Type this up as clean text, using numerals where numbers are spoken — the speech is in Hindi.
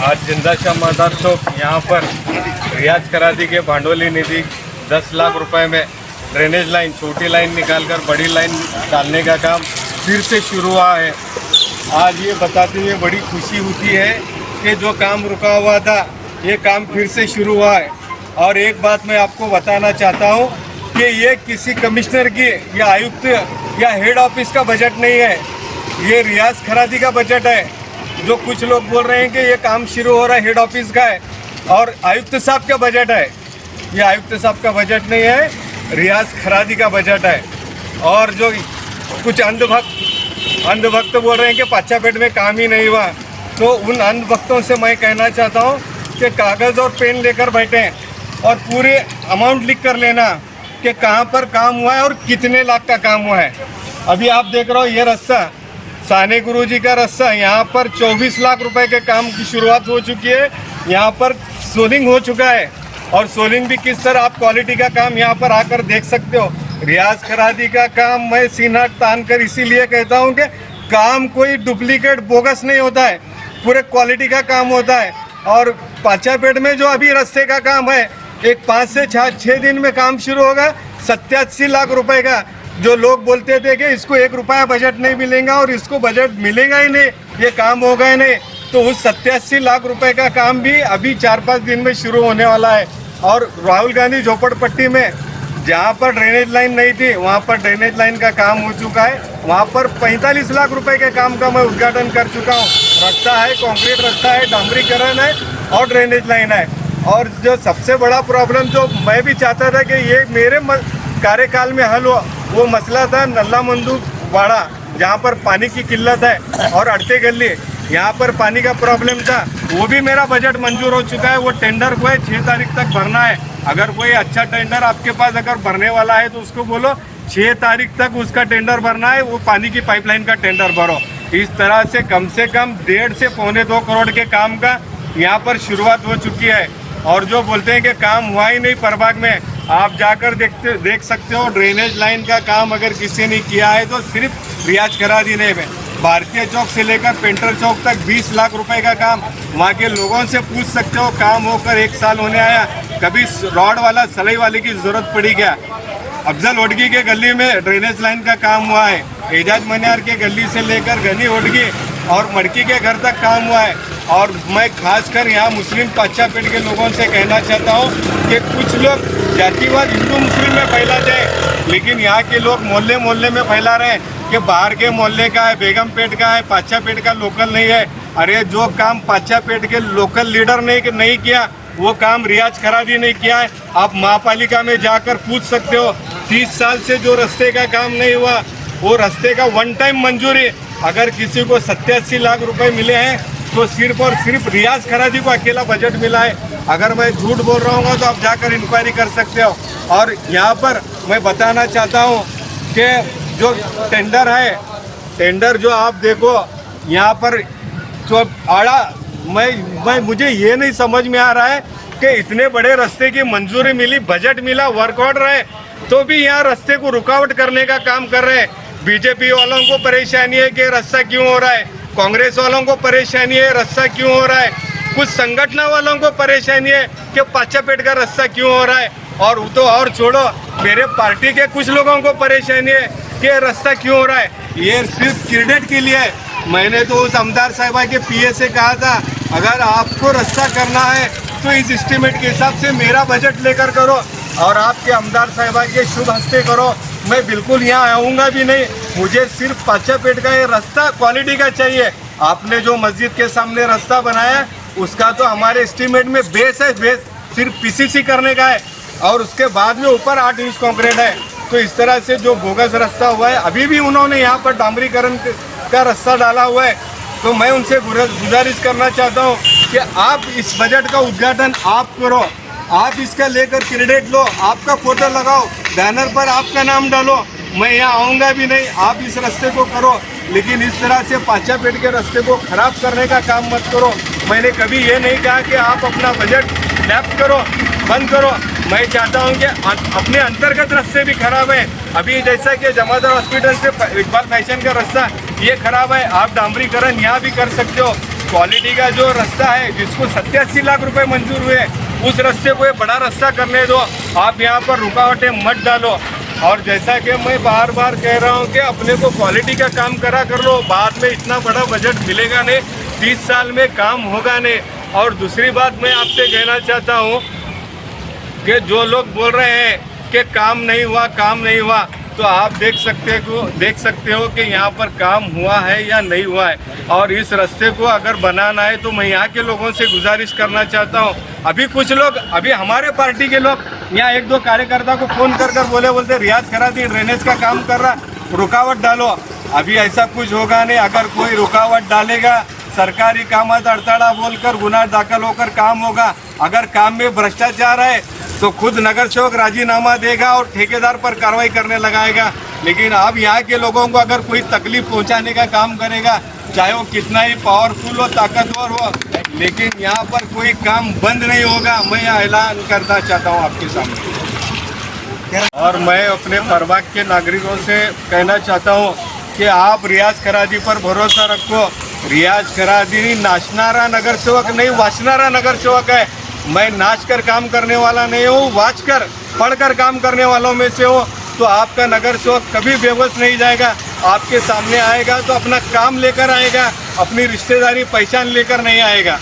आज जिंदा शाह मदार चौक यहाँ पर रियाज करादी के भांडोली निधि 10 लाख रुपए में ड्रेनेज लाइन, छोटी लाइन निकालकर बड़ी लाइन डालने का काम फिर से शुरू हुआ है। आज ये बताते हुए बड़ी खुशी होती है कि जो काम रुका हुआ था ये काम फिर से शुरू हुआ है। और एक बात मैं आपको बताना चाहता हूँ कि ये किसी कमिश्नर की या आयुक्त या हेड ऑफिस का बजट नहीं है, ये रियाज करादी का बजट है। जो कुछ लोग बोल रहे हैं कि ये काम शुरू हो रहा है हेड ऑफिस का है और आयुक्त साहब का बजट है, ये आयुक्त साहब का बजट नहीं है, रियाज करादी का बजट है। और जो कुछ अंधभक्त बोल रहे हैं कि पाचापेट में काम ही नहीं हुआ, तो उन अंधभक्तों से मैं कहना चाहता हूँ कि कागज़ और पेन लेकर बैठें और पूरे अमाउंट लिख कर लेना कि कहाँ पर काम हुआ है और कितने लाख का काम हुआ है। अभी आप देख रहे हो ये रास्ता साने गुरुजी का रास्ता, यहाँ पर 24 लाख रुपए के काम की शुरुआत हो चुकी है। यहाँ पर सोलिंग हो चुका है और सोलिंग भी किस तरह आप क्वालिटी का काम यहाँ पर आकर देख सकते हो। रियाज करादी का काम मैं सीना तान कर इसीलिए कहता हूँ कि काम कोई डुप्लीकेट बोगस नहीं होता है, पूरे क्वालिटी का काम होता है। और पाचापेट में जो अभी रास्ते का काम है एक 5 से 6 दिन में काम शुरू होगा। 87 लाख रुपए का जो लोग बोलते थे कि इसको 1 रुपया बजट नहीं मिलेगा और इसको बजट मिलेगा ही नहीं, ये काम होगा ही नहीं, तो उस 87 लाख रुपए का काम भी अभी 4-5 दिन में शुरू होने वाला है। और राहुल गांधी झोपड़पट्टी में जहाँ पर ड्रेनेज लाइन नहीं थी वहाँ पर ड्रेनेज लाइन का काम हो चुका है। वहाँ पर 45 लाख रुपए के काम का मैं उद्घाटन कर चुका हूँ। रास्ता है, कंक्रीट रास्ता है, डामरीकरण है और ड्रेनेज लाइन है। और जो सबसे बड़ा प्रॉब्लम जो मैं भी चाहता था कि ये मेरे कार्यकाल में हल हो, वो मसला था नल्ला मंदू वाड़ा, जहाँ पर पानी की किल्लत है, और अड़ते गली यहाँ पर पानी का प्रॉब्लम था। वो भी मेरा बजट मंजूर हो चुका है। वो टेंडर को 6 तारीख तक भरना है। अगर कोई अच्छा टेंडर आपके पास अगर भरने वाला है तो उसको बोलो 6 तारीख तक उसका टेंडर भरना है, वो पानी की पाइपलाइन का टेंडर भरो। इस तरह से कम 1.5 से पौने 2 करोड़ के काम का यहाँ पर शुरुआत हो चुकी है। और जो बोलते हैं कि काम हुआ ही नहीं प्रभाग में, आप जाकर देख सकते हो ड्रेनेज लाइन का काम अगर किसी ने किया है तो सिर्फ रियाज करादी ने। भारतीय चौक से लेकर पेंटर चौक तक 20 लाख रुपए का काम, वहाँ के लोगों से पूछ सकते हो काम होकर 1 साल होने आया, कभी रॉड वाला सलाई वाले की जरूरत पड़ी क्या? अफजल ओडगी के गली में ड्रेनेज लाइन का काम हुआ है, एजाज मनियार के गली से लेकर गनी ओडगी और मड़की के घर तक काम हुआ है। और मैं खासकर यहाँ मुस्लिम पाचापेट के लोगों से कहना चाहता हूँ कि कुछ लोग जातिवाद हिंदू मुस्लिम में फैलाते हैं, लेकिन यहाँ के लोग मोहल्ले मोहल्ले में फैला रहे हैं कि बाहर के मोहल्ले का है, बेगमपेट का है, पाचापेट का लोकल नहीं है। अरे जो काम पाचापेट के लोकल लीडर ने नहीं किया वो काम रियाज करादी नहीं किया है। आप महापालिका में जाकर पूछ सकते हो। 30 साल से जो रास्ते का काम नहीं हुआ वो रास्ते का 1 टाइम मंजूरी, अगर किसी को 87 लाख रुपए मिले हैं तो सिर्फ और सिर्फ रियाज करादी को अकेला बजट मिला है। अगर मैं झूठ बोल रहा हूँ तो आप जाकर इंक्वायरी कर सकते हो। और यहाँ पर मैं बताना चाहता हूँ कि जो टेंडर है, टेंडर जो आप देखो यहाँ पर जो आड़ा, मुझे ये नहीं समझ में आ रहा है कि इतने बड़े रास्ते की मंजूरी मिली, बजट मिला, वर्क ऑर्डर है, तो भी यहाँ रास्ते को रुकावट करने का काम कर रहे हैं। बीजेपी वालों को परेशानी है कि रास्ता क्यों हो रहा है, कांग्रेस वालों को परेशानी है रास्ता क्यों हो रहा है, कुछ संगठनों वालों को परेशानी है कि पाचापेट का रास्ता क्यों हो रहा है, और तो और छोड़ो मेरे पार्टी के कुछ लोगों को परेशानी है कि रास्ता क्यों हो रहा है। ये सिर्फ क्रेडिट के लिए है। मैंने तो उस आमदार साहिबा के पीए से कहा था अगर आपको रास्ता करना है तो इस एस्टीमेट के हिसाब से मेरा बजट लेकर करो और आपके आमदार साहिबा के शुभ हस्ते करो। मैं बिल्कुल यहाँ आऊँगा भी नहीं, मुझे सिर्फ पाचापेट का ये रास्ता क्वालिटी का चाहिए। आपने जो मस्जिद के सामने रास्ता बनाया उसका तो हमारे एस्टीमेट में बेस है, बेस सिर्फ पीसीसी करने का है और उसके बाद में ऊपर 8 इंच कंक्रीट है। तो इस तरह से जो बोगस रास्ता हुआ है, अभी भी उन्होंने यहाँ पर डामरीकरण का रास्ता डाला हुआ है। तो मैं उनसे गुजारिश करना चाहता हूँ कि आप इस बजट का उद्घाटन आप करो, आप इसका लेकर क्रेडिट लो, आपका फोटो लगाओ, बैनर पर आपका नाम डालो। मैं यहाँ आऊँगा भी नहीं, आप इस रास्ते को करो, लेकिन इस तरह से पाचापेट के रास्ते को खराब करने का काम मत करो। मैंने कभी ये नहीं कहा कि आप अपना बजट लैप्स करो, बंद करो। मैं चाहता हूँ कि अपने अंतर्गत रास्ते भी खराब है। अभी जैसा कि जमादार हॉस्पिटल से इकबाल फैशन का रास्ता ये खराब है, आप डामरीकरण यहाँ भी कर सकते हो। क्वालिटी का जो रास्ता है जिसको 87 लाख रुपए मंजूर हुए, उस रास्ते को एक बड़ा रास्ता करने दो। आप यहाँ पर रुकावटें मत डालो। और जैसा कि मैं बार बार कह रहा हूँ कि अपने को क्वालिटी का काम करा कर लो, बाद में इतना बड़ा बजट मिलेगा नहीं, 30 साल में काम होगा नहीं। और दूसरी बात मैं आपसे कहना चाहता हूँ कि जो लोग बोल रहे हैं कि काम नहीं हुआ, तो आप देख सकते हो कि यहाँ पर काम हुआ है या नहीं हुआ है। और इस रास्ते को अगर बनाना है तो मैं यहाँ के लोगों से गुजारिश करना चाहता हूँ। अभी कुछ लोग, अभी हमारे पार्टी के लोग यहाँ 1-2 कार्यकर्ता को फोन कर बोलते रियाज करा दी, ड्रेनेज का काम कर रहा, रुकावट डालो। अभी ऐसा कुछ होगा नहीं। अगर कोई रुकावट डालेगा, सरकारी कामात अड़ताड़ा बोलकर गुनाह दाखिल होकर काम होगा। अगर काम में भ्रष्टाचार है तो खुद नगर सेवक राजीनामा देगा और ठेकेदार पर कार्रवाई करने लगाएगा। लेकिन अब यहाँ के लोगों को अगर कोई तकलीफ पहुँचाने का काम करेगा, चाहे वो कितना ही पावरफुल हो, ताकतवर हो, लेकिन यहाँ पर कोई काम बंद नहीं होगा। मैं ऐलान करना चाहता हूँ आपके सामने। और मैं अपने प्रभाग के नागरिकों से कहना चाहता हूँ कि आप रियाज खरादी पर भरोसा रखो। रियाज खरादी नाचनारा नगर सेवक नहीं, वाचनारा नगर सेवक है। मैं नाच कर काम करने वाला नहीं हूँ, वाच कर पढ़कर काम करने वालों में से हूँ। तो आपका नगर सेवक कभी बेबस नहीं जाएगा, आपके सामने आएगा तो अपना काम लेकर आएगा, अपनी रिश्तेदारी पहचान लेकर नहीं आएगा।